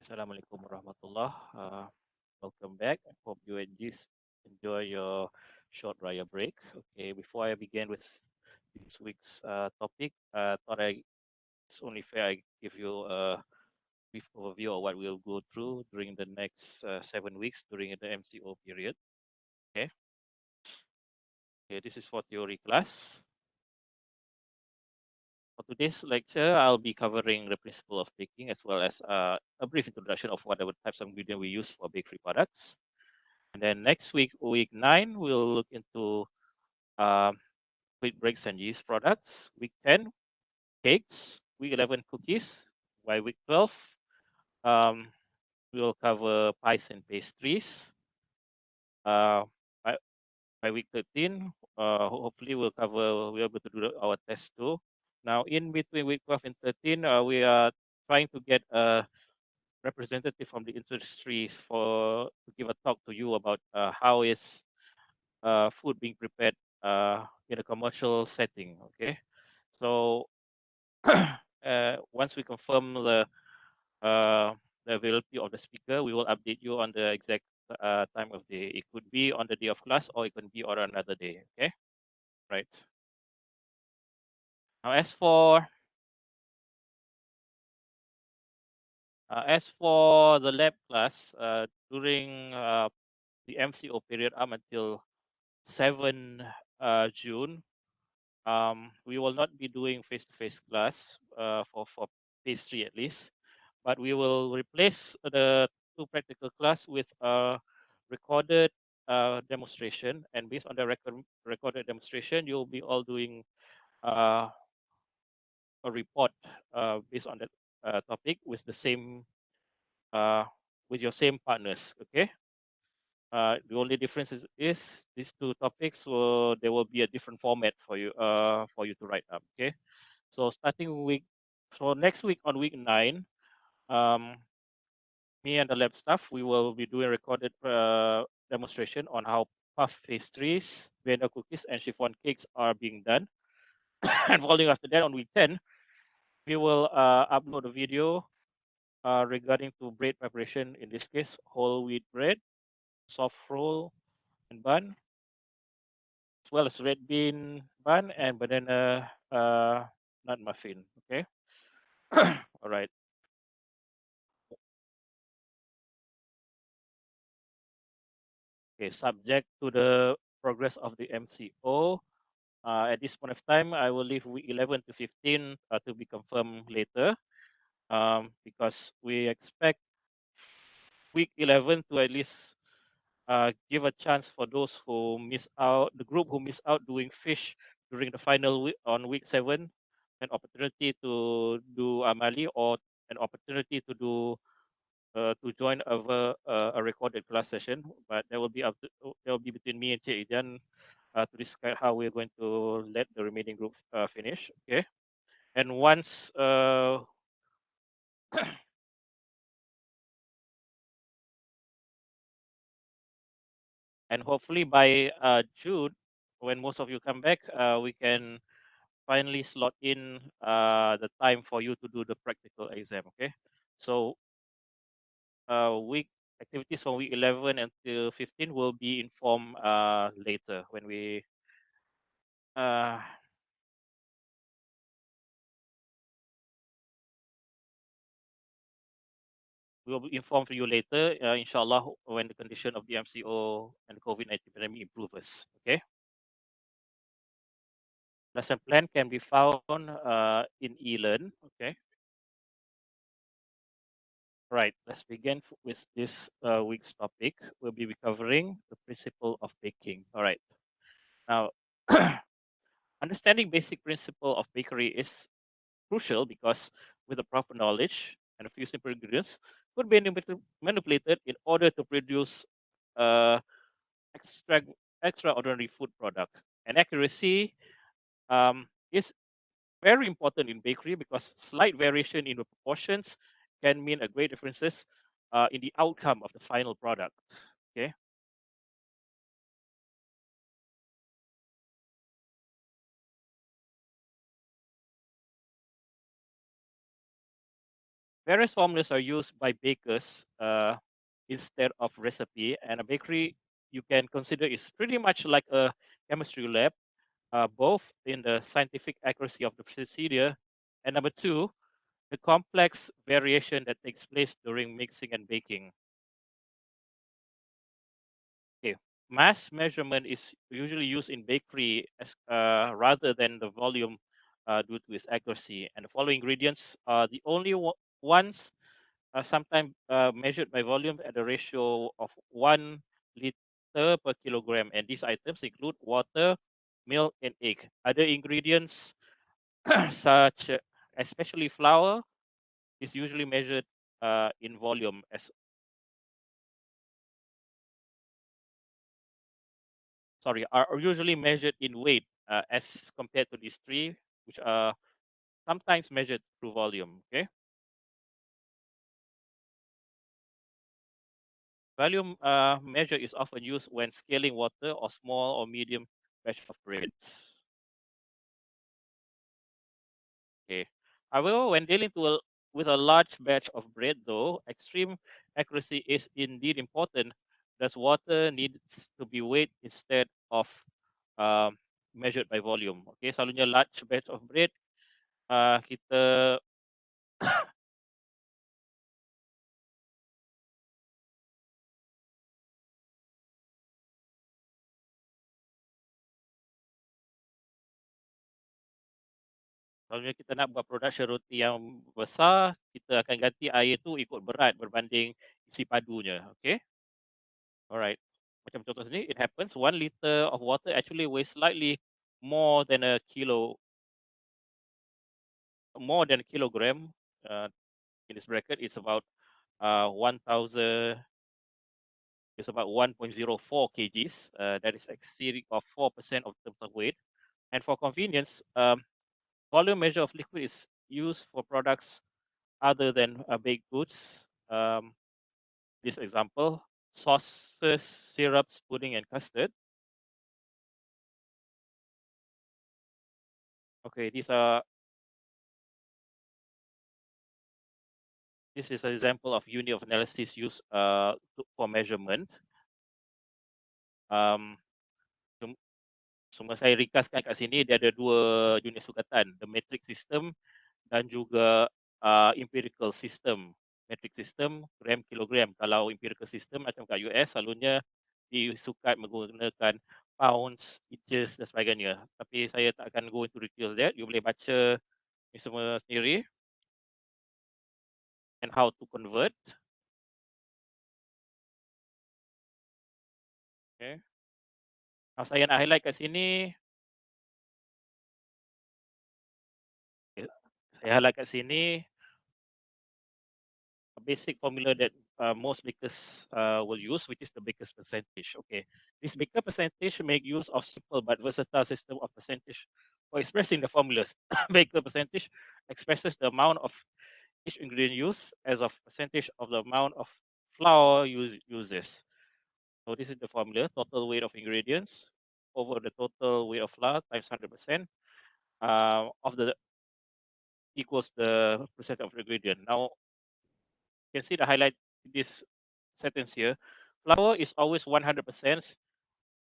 Assalamualaikum warahmatullah. Welcome back. I hope you enjoy your short Raya break. Okay, before I begin with this week's topic, thought it's only fair I give you a brief overview of what we'll go through during the next 7 weeks during the MCO period. Okay, okay, this is for theory class. For today's lecture, I'll be covering the principle of baking as well as a brief introduction of whatever types of ingredient we use for bakery products. And then next week, week 9, we'll look into um, wheat breaks and yeast products. Week 10, cakes. Week 11, cookies. By week 12, um, we'll cover pies and pastries. Uh, by, by week 13, hopefully we'll be able to do our test too. Now, in between week 12 and 13, we are trying to get a representative from the industry to give a talk to you about how is food being prepared in a commercial setting. Okay, so once we confirm the availability of the speaker, we will update you on the exact time of day. It could be on the day of class or it could be on another day. Okay, right. Now, as for the lab class, during the MCO period up until 7 June, we will not be doing face-to-face class for pastry at least, but we will replace the two practical class with a recorded demonstration. And based on the recorded demonstration, you'll be all doing uh, a report based on that topic with the same uh, with your same partners. Okay. The only difference is these two topics will there will be a different format for you to write up. Okay. So next week on week 9, um, me and the lab staff, we will be doing recorded demonstration on how puff pastries, vanilla cookies, and chiffon cakes are being done. And following after that, on week 10, we will upload a video regarding to bread preparation. In this case, whole wheat bread, soft roll, and bun, as well as red bean bun and banana nut muffin. Okay. All right. Okay. Subject to the progress of the MCO. At this point of time, I will leave week 11 to 15 to be confirmed later because we expect week 11 to at least give a chance for those who miss out, the group who miss out doing fish during the final week on week 7, an opportunity to do amali or an opportunity to join a recorded class session. But that will be between me and Cik Ijan to describe how we're going to let the remaining group finish. Okay, and once and hopefully by June, when most of you come back, we can finally slot in the time for you to do the practical exam. Okay, so week activities from week 11 until 15 will be informed later when uh, we will be informed to you later, inshallah, when the condition of the MCO and the COVID-19 pandemic improves. Okay. Lesson plan can be found in eLearn. Okay. Right. Let's begin with this week's topic. We'll be covering the principle of baking. All right. Now, understanding basic principle of bakery is crucial because with the proper knowledge and a few simple ingredients could be manipulated in order to produce uh, extra extraordinary food product. And accuracy is very important in bakery because slight variation in the proportions can mean a great differences in the outcome of the final product. Okay. Various formulas are used by bakers instead of recipe, and a bakery you can consider is pretty much like a chemistry lab, both in the scientific accuracy of the procedure, and number two, the complex variation that takes place during mixing and baking. Okay. Mass measurement is usually used in bakery as rather than the volume due to its accuracy. And the following ingredients are the only ones sometimes measured by volume at a ratio of 1 liter per kilogram. And these items include water, milk, and egg. Other ingredients, such especially flour, is usually measured in volume as are usually measured in weight as compared to these three, which are sometimes measured through volume. Okay, volume measure is often used when scaling water or small or medium batch of breads. Okay, however, when dealing with a large batch of bread, though, extreme accuracy is indeed important. Thus, water needs to be weighed instead of um, measured by volume. Okay, selalunya large batch of bread kita Kalau kita nak buat production roti yang besar, kita akan ganti air tu ikut berat berbanding isi padunya. Okay, alright. Macam contoh sini, it happens 1 liter of water actually weighs slightly more than a kilo, more than a kilogram. Uh, in this bracket, it's about 1,000. It's about 1.04 kgs. That is exceeding of 4% of terms of weight. And for convenience, volume measure of liquid is used for products other than baked goods. This example, sauces, syrups, pudding, and custard. Okay, this is an example of unit of analysis used for measurement. Um, cum- Cuma saya ringkaskan kat sini, dia ada dua unit sukatan, the metric system dan juga empirical system. Metric system, gram, kilogram. Kalau empirical system macam kat US, selalunya disukat menggunakan pounds, inches dan sebagainya. Tapi saya tak akan go into details that. You boleh baca ni semua sendiri and how to convert. Okay. Now saya nak highlight kat sini, okay, saya highlight kat sini a basic formula that most bakers will use, which is the baker's percentage. Okay, this baker percentage make use of simple but versatile system of percentage for expressing the formulas. Baker percentage expresses the amount of each ingredient used as a percentage of the amount of flour uses. So this is the formula: total weight of ingredients over the total weight of flour times 100% of the equals the percent of the ingredient. Now you can see the highlight this sentence here. Flour is always 100%,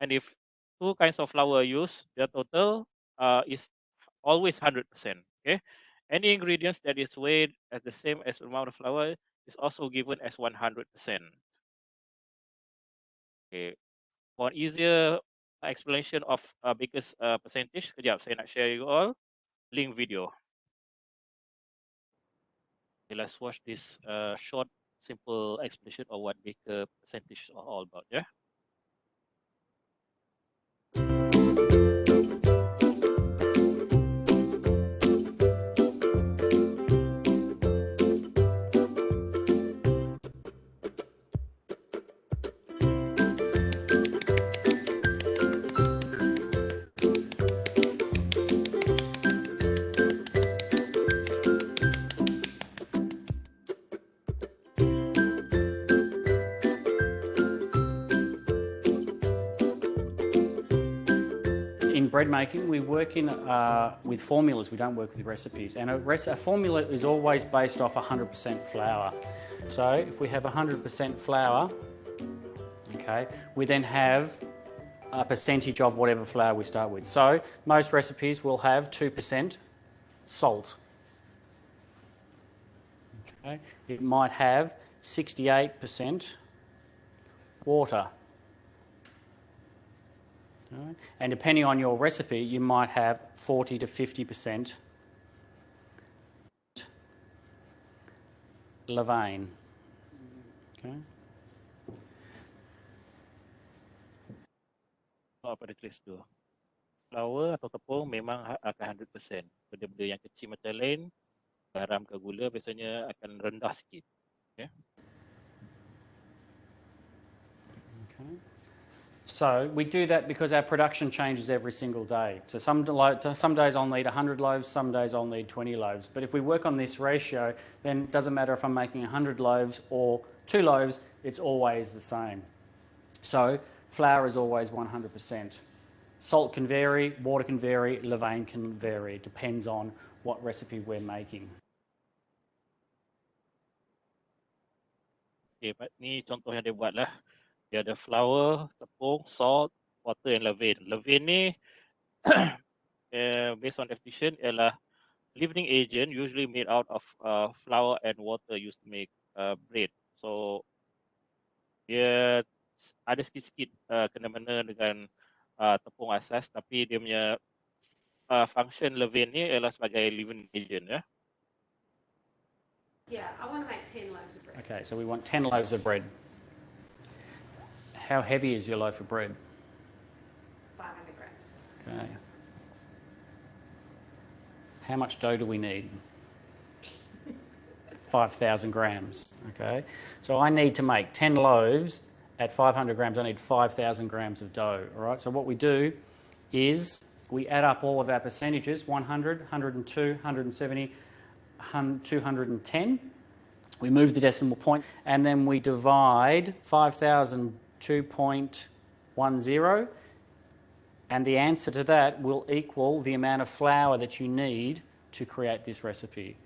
and if two kinds of flour are used, the total is always 100%. Okay, any ingredients that is weighed at the same as amount of flour is also given as 100%. Okay, for an easier explanation of baker's percentage, kejap saya nak share you all link video. Okay, let's watch this short, simple explanation of what baker percentage are all about. Yeah. bread making, we work with formulas. We don't work with recipes. And a formula is always based off 100% flour. So if we have 100% flour, okay, we then have a percentage of whatever flour we start with. So most recipes will have 2% salt. Okay. It might have 68% water. Right. And depending on your recipe, you might have 40 to 50% levain. Okay. Apa ditulis tu? Flour atau tepung memang akan 100%. Benda-benda yang kecil macam lain, garam ke gula biasanya akan rendah sikit. Okay. Okay. So we do that because our production changes every single day. So some days I'll need 100 loaves, some days I'll need 20 loaves. But if we work on this ratio, then it doesn't matter if I'm making 100 loaves or 2 loaves, it's always the same. So flour is always 100%. Salt can vary, water can vary, levain can vary. It depends on what recipe we're making. Okay, ni contoh yang dia buat lah. Dia ada flour, tepung, salt, water and levain. Levain ni based on definition ialah leavening agent usually made out of flour and water used to make bread. So dia ada sikit-sikit kena-mena dengan tepung asas, tapi dia punya function levain ni ialah sebagai leavening agent. Yeah, I want to make 10 loaves of bread. Okay, so we want 10 loaves of bread. How heavy is your loaf of bread? 500 grams. Okay. How much dough do we need? 5,000 grams. Okay. So I need to make 10 loaves at 500 grams. I need 5,000 grams of dough. All right. So what we do is we add up all of our percentages: 100, 102, 170, 210. We move the decimal point, and then we divide 5,000 2.10, and the answer to that will equal the amount of flour that you need to create this recipe.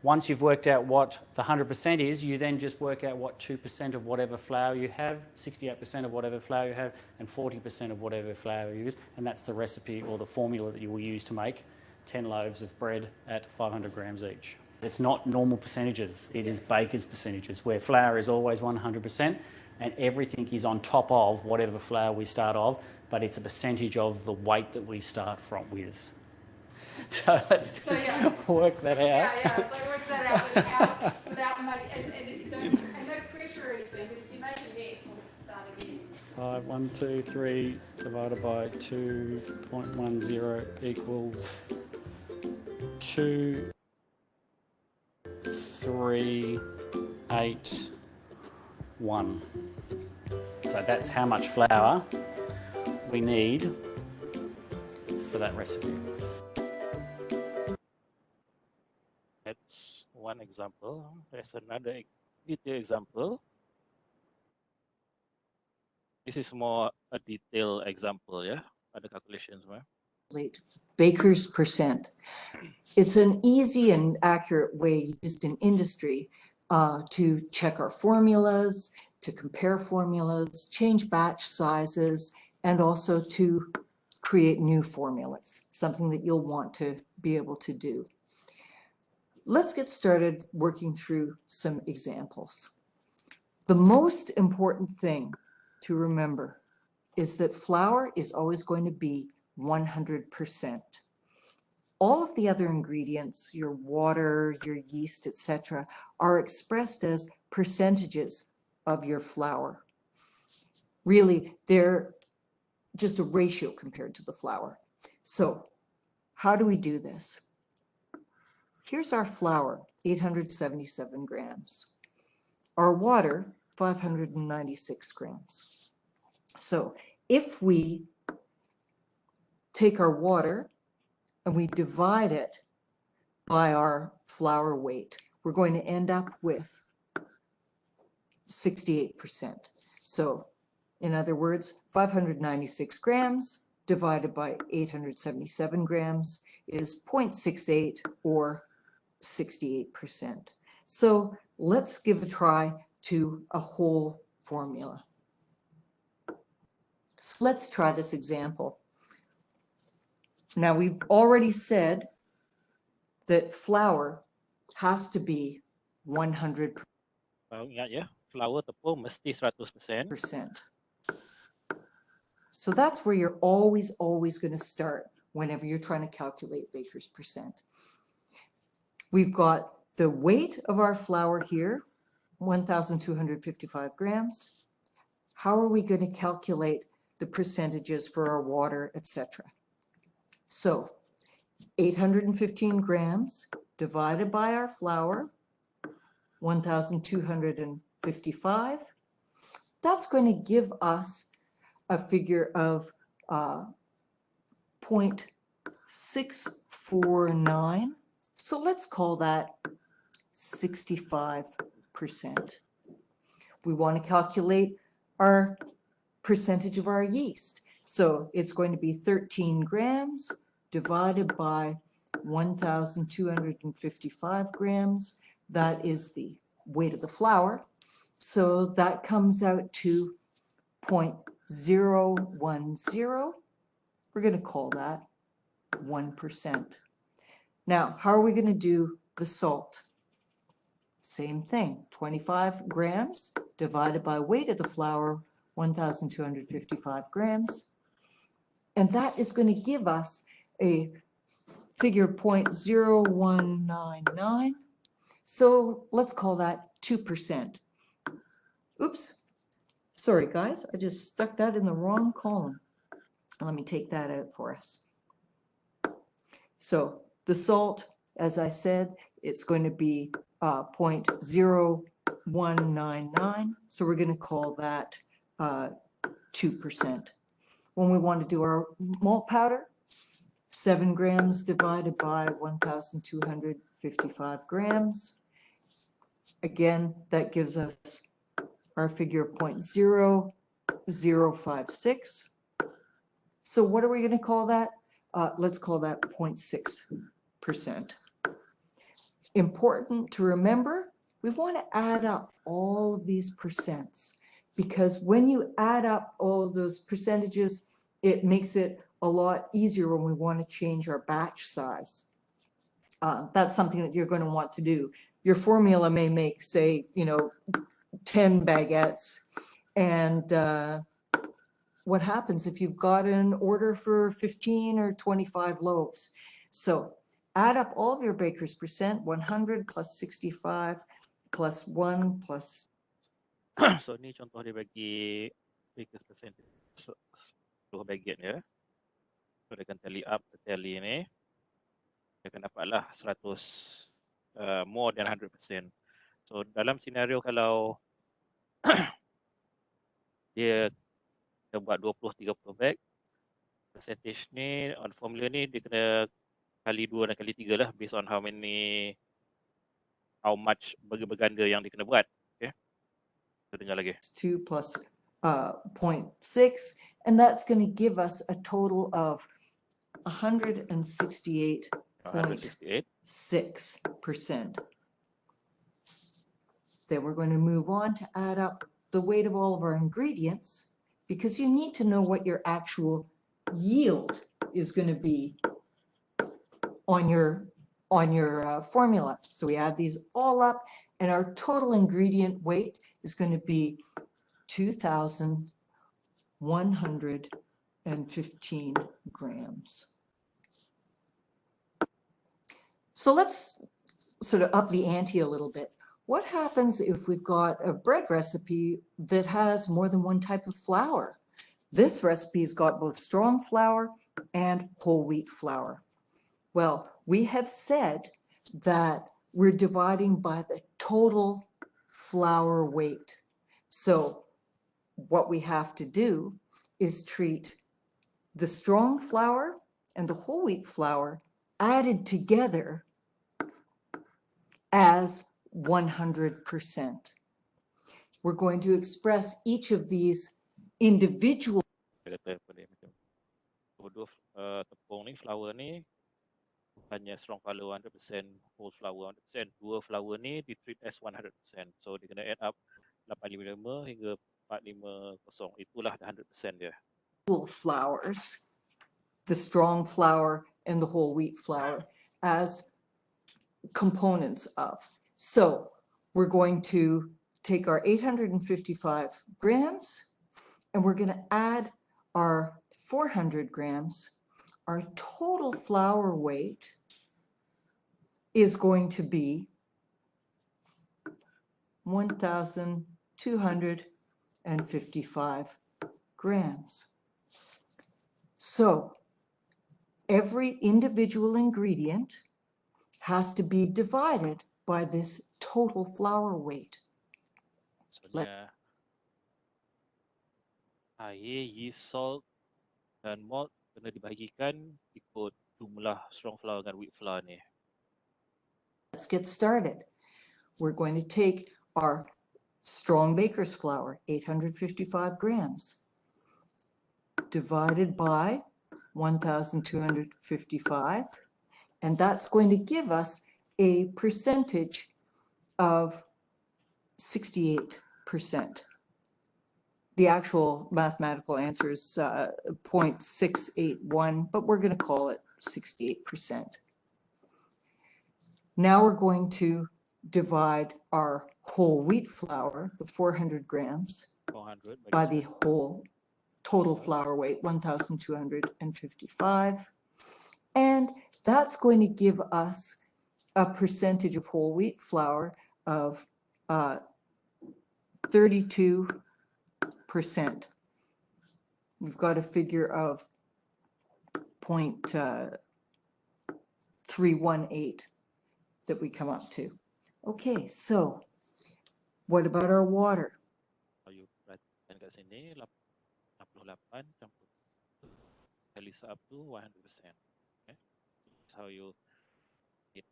Once you've worked out what the 100% is, you then just work out what 2% of whatever flour you have, 68% of whatever flour you have, and 40% of whatever flour you use, and that's the recipe or the formula that you will use to make 10 loaves of bread at 500 grams each. It's not normal percentages, it is baker's percentages, where flour is always 100%, and everything is on top of whatever flour we start off, but it's a percentage of the weight that we start from with. So let's work that out. Yeah, so work that out without money, and no pressure or anything, but if you make a mess, we'll start again. 5,123 divided by 2.10 equals 2,381. So that's how much flour we need for that recipe. That's one example. There's another detailed example. This is more a detailed example, yeah? Other calculations, right? Baker's percent. It's an easy and accurate way used in industry to check our formulas, to compare formulas, change batch sizes, and also to create new formulas, something that you'll want to be able to do. Let's get started working through some examples. The most important thing to remember is that flour is always going to be 100%. All of the other ingredients, your water, your yeast, etc., are expressed as percentages of your flour. Really, they're just a ratio compared to the flour. So how do we do this? Here's our flour, 877 grams. Our water, 596 grams. So if we take our water and we divide it by our flour weight, we're going to end up with 68%. So in other words, 596 grams divided by 877 grams is 0.68 or 68%. So let's give a try to a whole formula. So let's try this example. Now we've already said that flour has to be 100%. Ingat ya, flour tepung mesti 100%. So that's where you're always going to start whenever you're trying to calculate baker's percent. We've got the weight of our flour here, 1,255 grams. How are we going to calculate the percentages for our water, etc.? So 815 grams divided by our flour, 1,255. That's going to give us a figure of 0.649. So let's call that 65%. We want to calculate our percentage of our yeast. So it's going to be 13 grams divided by 1,255 grams. That is the weight of the flour. So that comes out to 0.010. We're going to call that 1%. Now, how are we going to do the salt? Same thing, 25 grams divided by weight of the flour, 1,255 grams. And that is going to give us a figure 0.0199. So let's call that 2%. Oops. Sorry, guys, I just stuck that in the wrong column. Let me take that out for us. So the salt, as I said, it's going to be 0.0199. So we're going to call that 2%. When we want to do our malt powder, 7 grams divided by 1,255 grams. Again, that gives us our figure of 0.0056. So what are we going to call that? Let's call that 0.6%. Important to remember, we want to add up all of these percents, because when you add up all of those percentages, it makes it a lot easier when we want to change our batch size. That's something that you're going to want to do. Your formula may make, say, 10 baguettes, and what happens if you've got an order for 15 or 25 loaves? So add up all of your baker's percent, 100 plus 65 plus 1 plus. So ni contoh dia bagi baker's percentage 10 bagian ya. So dia akan tally up ke tally ni. Dia akan dapatlah 100 more than 100%. So dalam senario kalau dia kita buat 20-30 bag, percentage ni on formula ni dia kena kali 2 dan kali 3 lah, based on how much berganda yang dia kena buat. Okay, kita dengar lagi. 2 plus 0.6, and that's going to give us a total of 168.6%. Then we're going to move on to add up the weight of all of our ingredients, because you need to know what your actual yield is going to be on your formula. So we add these all up, and our total ingredient weight is going to be 2,115 grams. So let's sort of up the ante a little bit. What happens if we've got a bread recipe that has more than one type of flour? This recipe's got both strong flour and whole wheat flour. Well, we have said that we're dividing by the total flour weight. So what we have to do is treat the strong flour and the whole wheat flour added together as 100%. We're going to express each of these individual. Dia kata apa dia macam dua tepung ni, flour ni, hanya strong flour 100%, whole flour 100%. Dua flour ni di treat as 100%. So dia kena add up 855 hingga 450. Itulah dah 100% dia. Flours, the strong flour and the whole wheat flour as components of. So we're going to take our 855 grams and we're going to add our 400 grams. Our total flour weight is going to be 1,255 grams. So every individual ingredient has to be divided by this total flour weight. Maksudnya air, yeast, salt dan malt kena dibahagikan ikut jumlah strong flour dengan weak flour ni. Let's get started. We're going to take our strong baker's flour, 855 grams, divided by 1,255, and that's going to give us a percentage of 68%. The actual mathematical answer is 0.681, but we're going to call it 68%. Now we're going to divide our whole wheat flour, the 400 grams, 400 by the whole total flour weight, 1,255. And that's going to give us a percentage of whole wheat flour of 32%. We've got a figure of 0.318 that we come up to. Okay, so what about our water? You perhatikan kat sini 68 campur Elisa up to 100%. Okay? That's how you get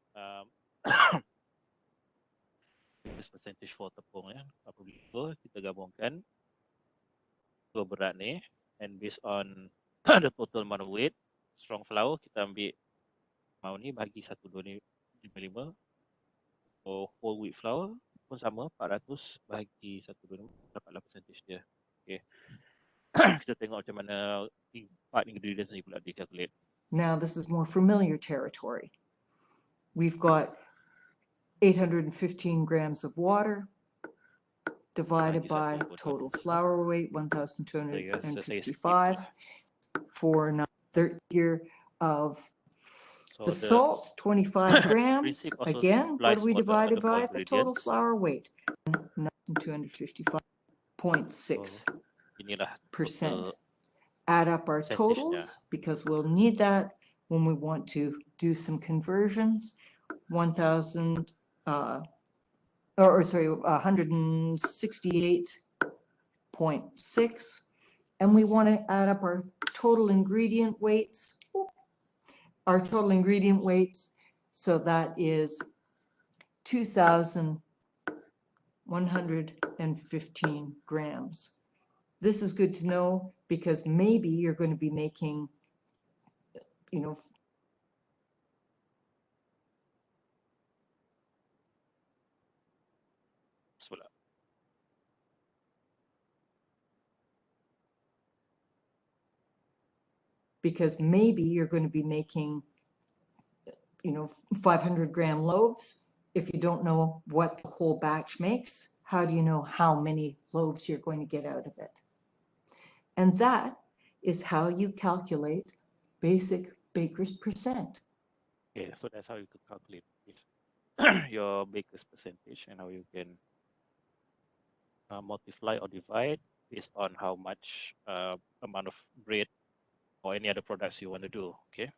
this percentage for tepung ya. Apabila kita gabungkan dua berat ni and based on the total amount of weight, strong flour kita ambil mau ni bagi 1,255. So whole wheat flour pun sama 400 bagi 1,255 dapatlah percentage dia. Okay. Kita tengok macam mana part ingredients ni pula di-calculate. Now this is more familiar territory. We've got 815 grams of water divided by total flour weight, 1,255, for a third year of the salt, 25 grams. Again, what do we divide it by? The total flour weight, 1,255.6%. Add up our totals because we'll need that when we want to do some conversions. 168.6, and we want to add up our total ingredient weights. So that is 2,115 grams. This is good to know because maybe you're going to be making, because maybe you're going to be making 500-gram loaves. If you don't know what the whole batch makes, how do you know how many loaves you're going to get out of it? And that is how you calculate basic baker's percent. Okay, so that's how you could calculate your baker's percentage and how you can multiply or divide based on how much amount of bread or any other products you want to do. Okay.